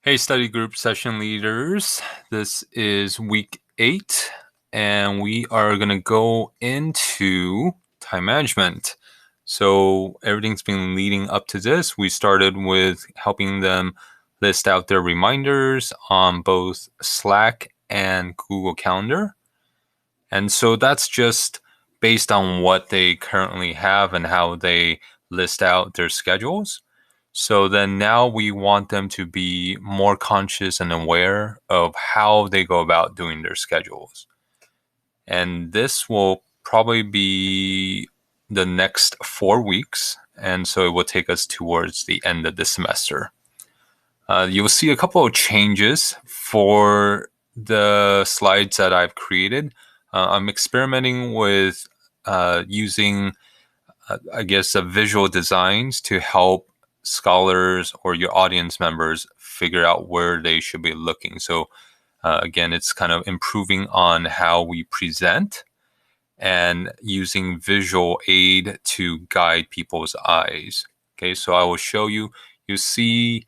Hey, study group session leaders. This is week 8, and we are going to go into time management. So everything's been leading up to this. We started with helping them list out their reminders on both Slack and Google Calendar. And so that's just based on what they currently have and how they list out their schedules. So then now we want them to be more conscious and aware of how they go about doing their schedules. And this will probably be the next 4 weeks. And so it will take us towards the end of the semester. You'll see a couple of changes for the slides that I've created. I'm experimenting with using, visual designs to help scholars or your audience members figure out where they should be looking. So again, it's kind of improving on how we present and using visual aid to guide people's eyes. Okay, so I will show you. You see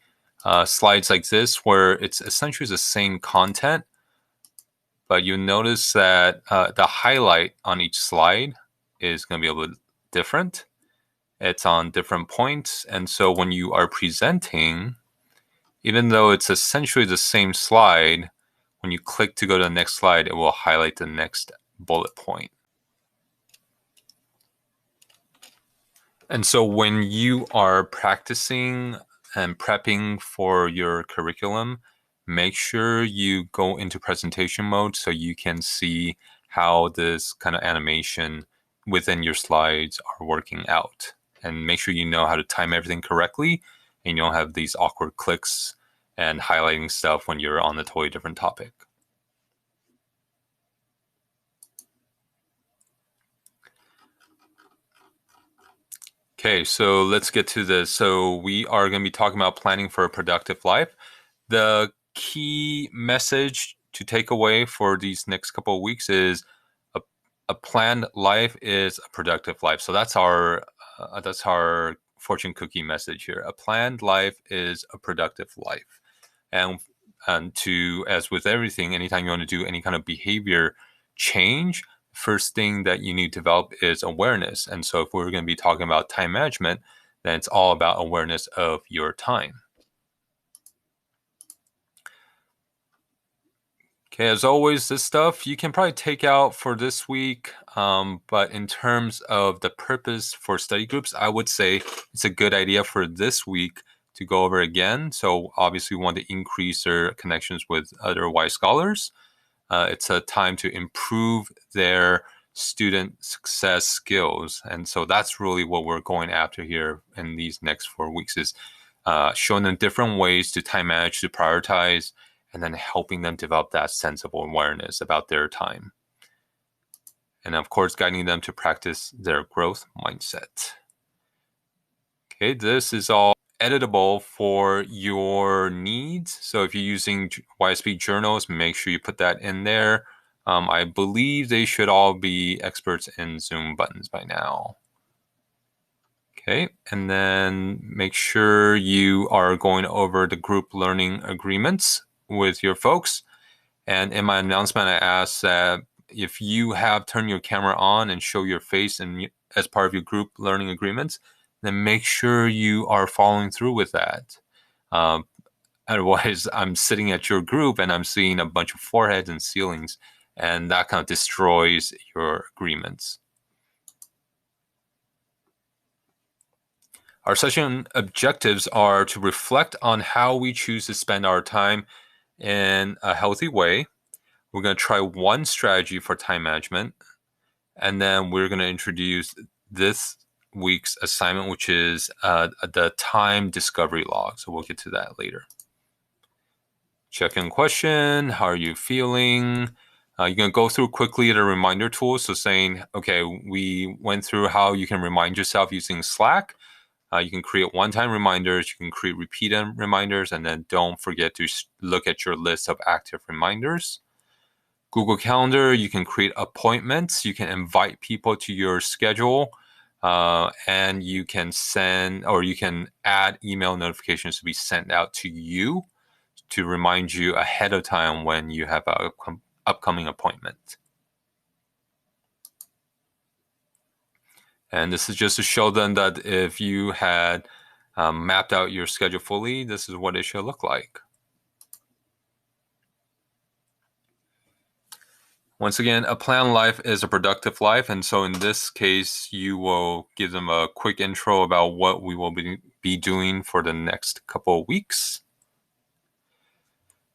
slides like this where it's essentially the same content, but you notice that the highlight on each slide is going to be a little different. It's on different points. And so when you are presenting, even though it's essentially the same slide, when you click to go to the next slide, it will highlight the next bullet point. And so when you are practicing and prepping for your curriculum, make sure you go into presentation mode so you can see how this kind of animation within your slides are working out. And make sure you know how to time everything correctly and you don't have these awkward clicks and highlighting stuff when you're on a totally different topic. Okay, so let's get to this. So we are going to be talking about planning for a productive life. The key message to take away for these next couple of weeks is a planned life is a productive life. So that's our fortune cookie message here. A planned life is a productive life. And to, as with everything, anytime you want to do any kind of behavior change, first thing that you need to develop is awareness. And so if we're going to be talking about time management, then it's all about awareness of your time. Okay, as always, this stuff you can probably take out for this week. But in terms of the purpose for study groups, I would say it's a good idea for this week to go over again. So obviously we want to increase their connections with other Y scholars. It's a time to improve their student success skills. And so that's really what we're going after here in these next 4 weeks is showing them different ways to time manage, to prioritize, and then helping them develop that sense of awareness about their time. And of course, guiding them to practice their growth mindset. Okay, this is all editable for your needs. So if you're using YSP journals, make sure you put that in there. I believe they should all be experts in Zoom buttons by now. Okay, and then make sure you are going over the group learning agreements with your folks. And in my announcement, I asked that if you have turned your camera on and show your face and as part of your group learning agreements, then make sure you are following through with that. Otherwise, I'm sitting at your group and I'm seeing a bunch of foreheads and ceilings, and that kind of destroys your agreements. Our session objectives are to reflect on how we choose to spend our time in a healthy way. We're going to try one strategy for time management, and then we're going to introduce this week's assignment, which is the time discovery log. So we'll get to that later. Check-in question, how are you feeling? You're going to go through quickly the reminder tool. So saying, okay, we went through how you can remind yourself using Slack. You can create one-time reminders. You can create repeated reminders. And then don't forget to look at your list of active reminders. Google Calendar, you can create appointments. You can invite people to your schedule. And you can send or you can add email notifications to be sent out to you to remind you ahead of time when you have a upcoming appointment. And this is just to show them that if you had mapped out your schedule fully, this is what it should look like. Once again, a planned life is a productive life. And so in this case, you will give them a quick intro about what we will be doing for the next couple of weeks.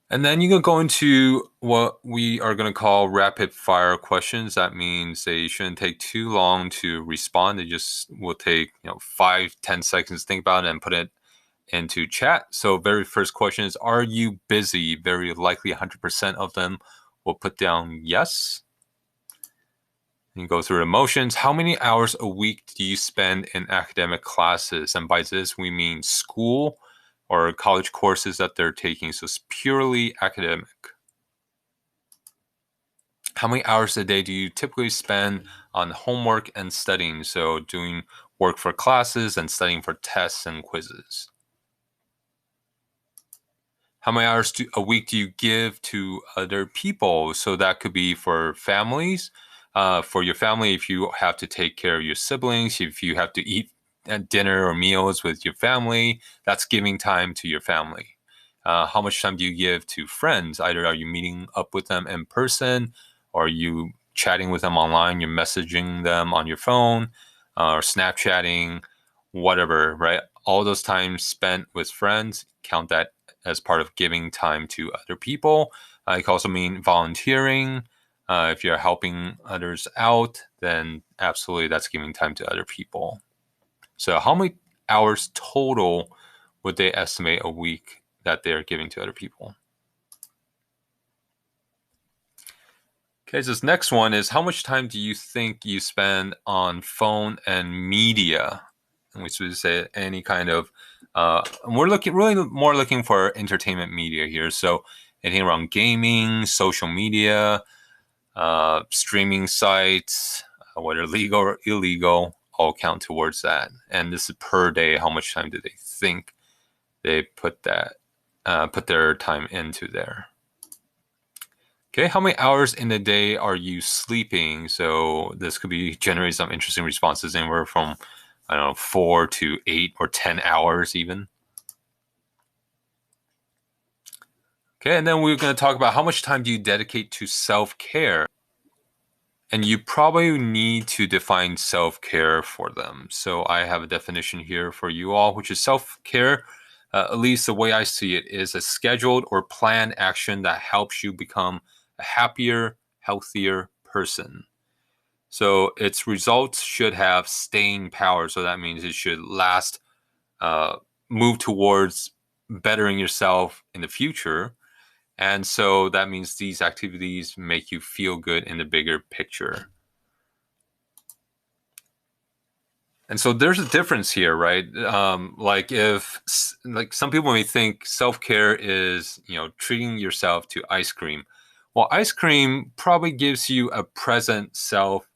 And then you can go into what we are going to call rapid fire questions. That means they shouldn't take too long to respond. They just will take 5-10 seconds to think about it and put it into chat. So very first question is, are you busy? Very likely 100% of them will put down yes. You go through emotions. How many hours a week do you spend in academic classes? And by this, we mean school or college courses that they're taking. So it's purely academic. How many hours a day do you typically spend on homework and studying? So doing work for classes and studying for tests and quizzes. How many hours a week do you give to other people? So that could be for families. For your family, if you have to take care of your siblings, if you have to eat dinner or meals with your family, that's giving time to your family. How much time do you give to friends? Either are you meeting up with them in person, or are you chatting with them online, you're messaging them on your phone, or Snapchatting, whatever, right? All those times spent with friends, count that as part of giving time to other people. It can also mean volunteering. If you're helping others out, then absolutely that's giving time to other people. So how many hours total would they estimate a week that they're giving to other people? Okay, so this next one is, how much time do you think you spend on phone and media? Which would say any kind of, we're really more looking for entertainment media here. So anything around gaming, social media, streaming sites, whether legal or illegal, all count towards that. And this is per day. How much time do they think they put their time into there? Okay, how many hours in a day are you sleeping? So this could be generate some interesting responses, anywhere from 4 to 8 or 10 hours even. Okay, and then we're going to talk about how much time do you dedicate to self-care? And you probably need to define self-care for them. So I have a definition here for you all, which is self-care, at least the way I see it, is a scheduled or planned action that helps you become a happier, healthier person. So its results should have staying power. So that means it should last, move towards bettering yourself in the future. And so that means these activities make you feel good in the bigger picture. And so there's a difference here, right? Like some people may think self-care is, treating yourself to ice cream. Well, ice cream probably gives you a present self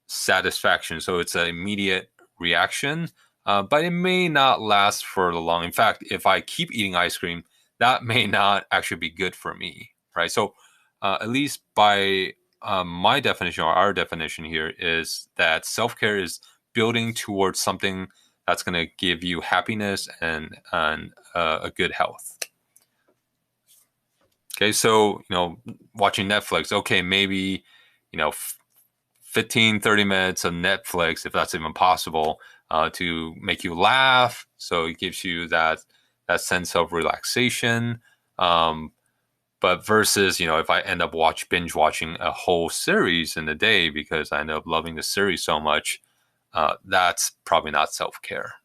satisfaction. So it's an immediate reaction, but it may not last for long. In fact, if I keep eating ice cream, that may not actually be good for me, right? So at least by my definition, or our definition here, is that self-care is building towards something that's going to give you happiness and a good health. Okay, so watching Netflix, okay, maybe 15, 30 minutes of Netflix, if that's even possible, to make you laugh. So it gives you that sense of relaxation. But versus, if I end up binge watching a whole series in a day because I end up loving the series so much, that's probably not self-care.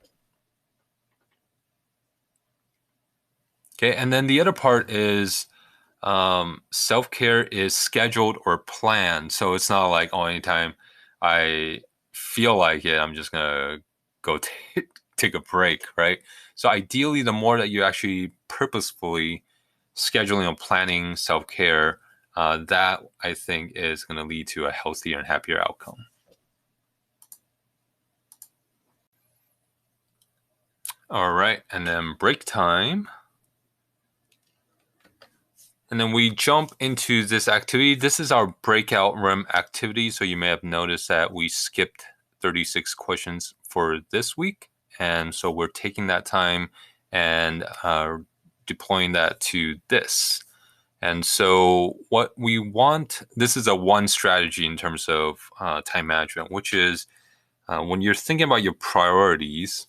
Okay, and then the other part is self-care is scheduled or planned. So it's not like, anytime I feel like it, I'm just gonna go take a break, right? So ideally, the more that you actually purposefully scheduling and planning self-care, that I think is going to lead to a healthier and happier outcome. All right, and then break time. And then we jump into this activity. This is our breakout room activity. So you may have noticed that we skipped 36 questions for this week. And so we're taking that time and deploying that to this. And so what we want, this is a one strategy in terms of time management, which is when you're thinking about your priorities,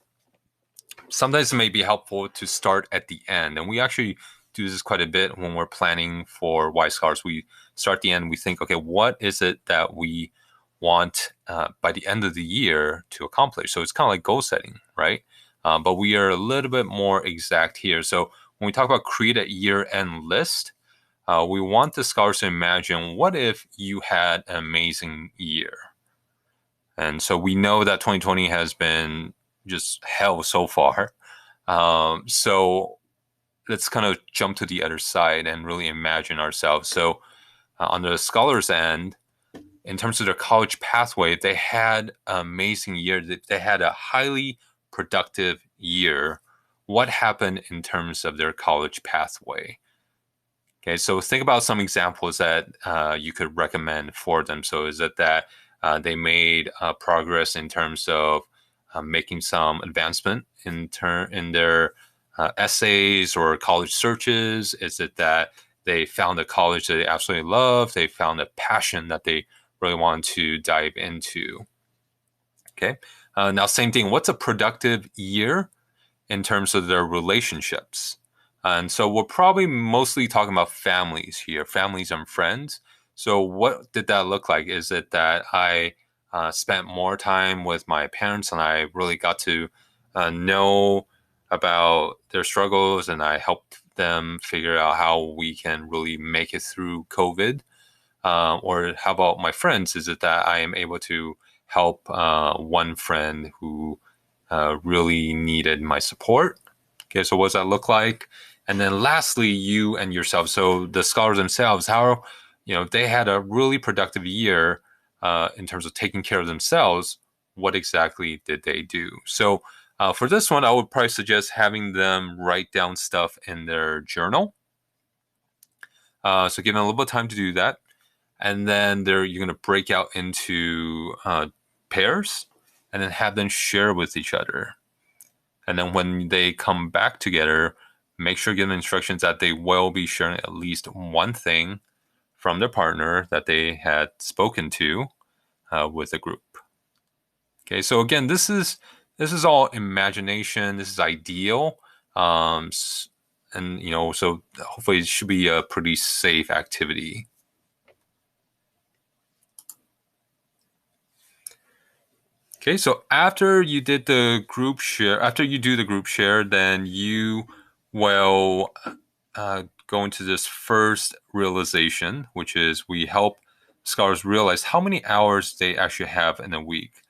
sometimes it may be helpful to start at the end. And we actually do this quite a bit when we're planning for Y Scholars. We start at the end, we think, okay, what is it that we want by the end of the year to accomplish? So it's kind of like goal setting, right? But we are a little bit more exact here. So when we talk about create a year-end list, we want the scholars to imagine, what if you had an amazing year? And so we know that 2020 has been just hell so far. So let's kind of jump to the other side and really imagine ourselves. So on the scholars' end, in terms of their college pathway, they had an amazing year. They had a highly productive year. What happened in terms of their college pathway? Okay, so think about some examples that you could recommend for them. So is it that they made progress in terms of making some advancement in their essays or college searches? Is it that they found a college that they absolutely love? They found a passion that they really want to dive into? Okay, now same thing. What's a productive year in terms of their relationships? And so we're probably mostly talking about families here, families and friends. So what did that look like? Is it that I spent more time with my parents and I really got to know about their struggles and I helped them figure out how we can really make it through COVID? Or how about my friends? Is it that I am able to help one friend who really needed my support? Okay, so what does that look like? And then lastly, you and yourself. So the scholars themselves, how, they had a really productive year in terms of taking care of themselves. What exactly did they do? So for this one, I would probably suggest having them write down stuff in their journal. So give them a little bit of time to do that. And then you're going to break out into pairs and then have them share with each other. And then when they come back together, make sure give them instructions that they will be sharing at least one thing from their partner that they had spoken to with the group. Okay, so again, this is all imagination. This is ideal, and so hopefully it should be a pretty safe activity. Okay, so after you do the group share, then you will go into this first realization, which is we help scholars realize how many hours they actually have in a week.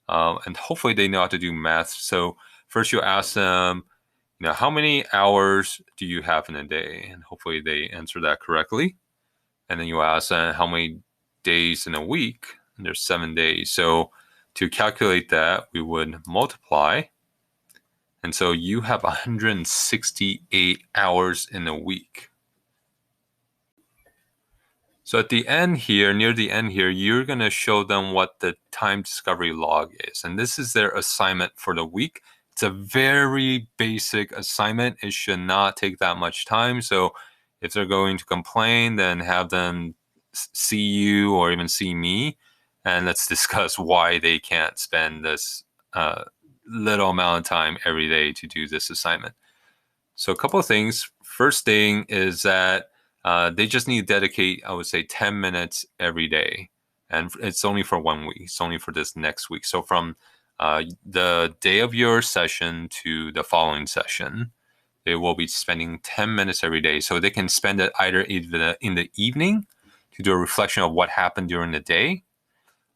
And hopefully they know how to do math. So first you ask them, how many hours do you have in a day? And hopefully they answer that correctly. And then you ask them how many days in a week, and there's 7 days. So to calculate that, we would multiply. And so you have 168 hours in a week. So at the end here, near the end here, you're going to show them what the time discovery log is. And this is their assignment for the week. It's a very basic assignment. It should not take that much time. So if they're going to complain, then have them see you or even see me. And let's discuss why they can't spend this little amount of time every day to do this assignment. So a couple of things. First thing is that they just need to dedicate, I would say, 10 minutes every day. And it's only for 1 week. It's only for this next week. So from the day of your session to the following session, they will be spending 10 minutes every day. So they can spend it either in the evening to do a reflection of what happened during the day,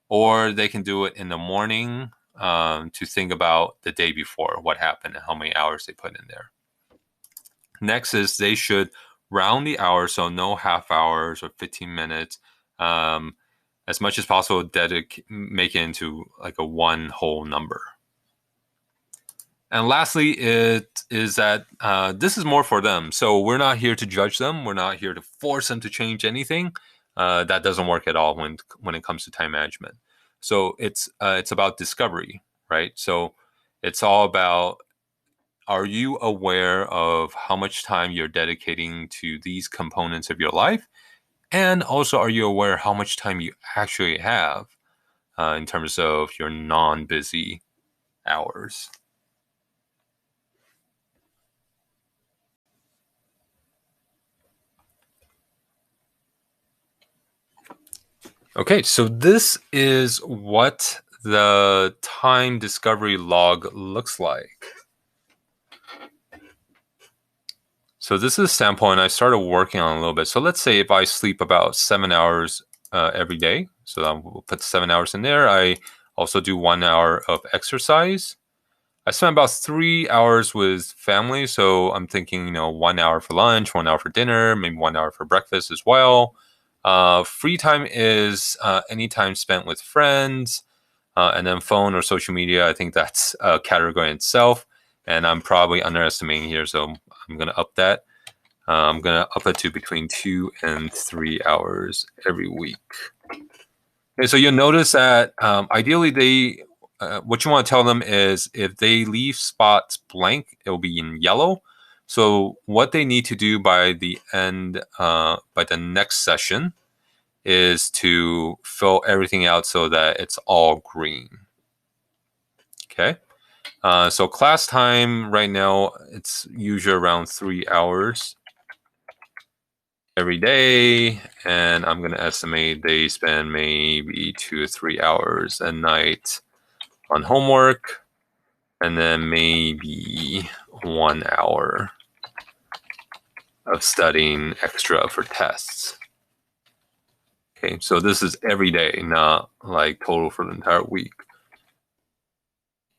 or they can do it in the morning to think about the day before, what happened and how many hours they put in there. Next is they should round the hours, so no half hours or 15 minutes. As much as possible, make it into like a one whole number. And lastly, it is that this is more for them. So we're not here to judge them. We're not here to force them to change anything. That doesn't work at all when it comes to time management. So it's about discovery, right? So it's all about, are you aware of how much time you're dedicating to these components of your life? And also, are you aware how much time you actually have in terms of your non-busy hours? Okay, so this is what the time discovery log looks like. So this is a sample, and I started working on it a little bit. So let's say if I sleep about 7 hours every day, so we'll put 7 hours in there. I also do 1 hour of exercise. I spend about 3 hours with family, so I'm thinking, 1 hour for lunch, 1 hour for dinner, maybe 1 hour for breakfast as well. Free time is any time spent with friends, and then phone or social media. I think that's a category in itself, and I'm probably underestimating here, so I'm going to up that. I'm going to up it to between 2 and 3 hours every week. Okay, so you'll notice that ideally what you want to tell them is if they leave spots blank, it will be in yellow. So what they need to do by the end, by the next session, is to fill everything out so that it's all green. Okay. So class time right now, it's usually around 3 hours every day, and I'm going to estimate they spend maybe 2 or 3 hours a night on homework, and then maybe 1 hour of studying extra for tests. Okay, so this is every day, not like total for the entire week.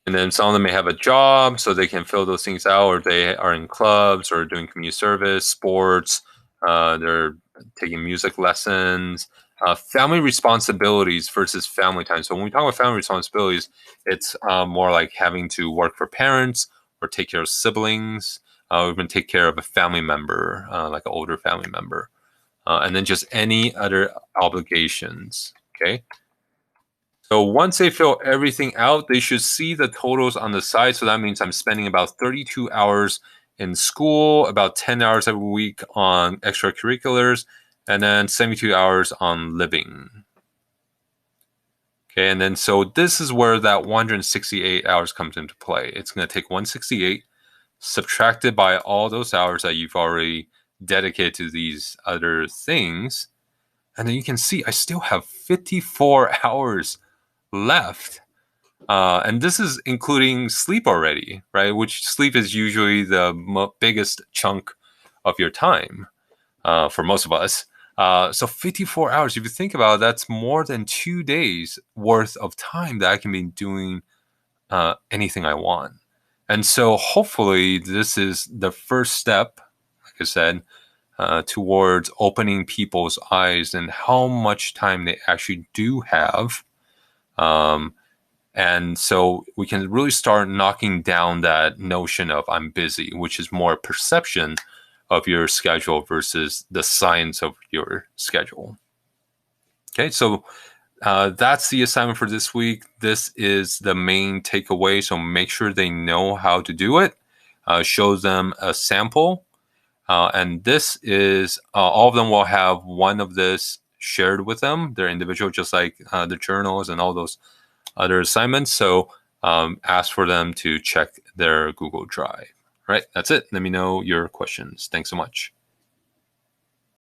And then some of them may have a job, so they can fill those things out, or they are in clubs or doing community service, sports. They're taking music lessons. Family responsibilities versus family time. So when we talk about family responsibilities, it's more like having to work for parents or take care of siblings, or even take care of a family member, like an older family member, and then just any other obligations. Okay. So once they fill everything out, they should see the totals on the side. So that means I'm spending about 32 hours in school, about 10 hours every week on extracurriculars, and then 72 hours on living. Okay, and then so this is where that 168 hours comes into play. It's going to take 168 subtracted by all those hours that you've already dedicated to these other things. And then you can see I still have 54 hours left. And this is including sleep already, right? Which sleep is usually the biggest chunk of your time for most of us. So 54 hours, if you think about it, that's more than 2 days worth of time that I can be doing anything I want. And so hopefully this is the first step, like I said, towards opening people's eyes and how much time they actually do have. And so we can really start knocking down that notion of I'm busy, which is more perception of your schedule versus the science of your schedule. Okay, so that's the assignment for this week. This is the main takeaway. So make sure they know how to do it. Show them a sample. And this is, all of them will have one of this shared with them. They're individual, just like the journals and all those other assignments. So ask for them to check their Google Drive. All right, that's it. Let me know your questions. Thanks so much.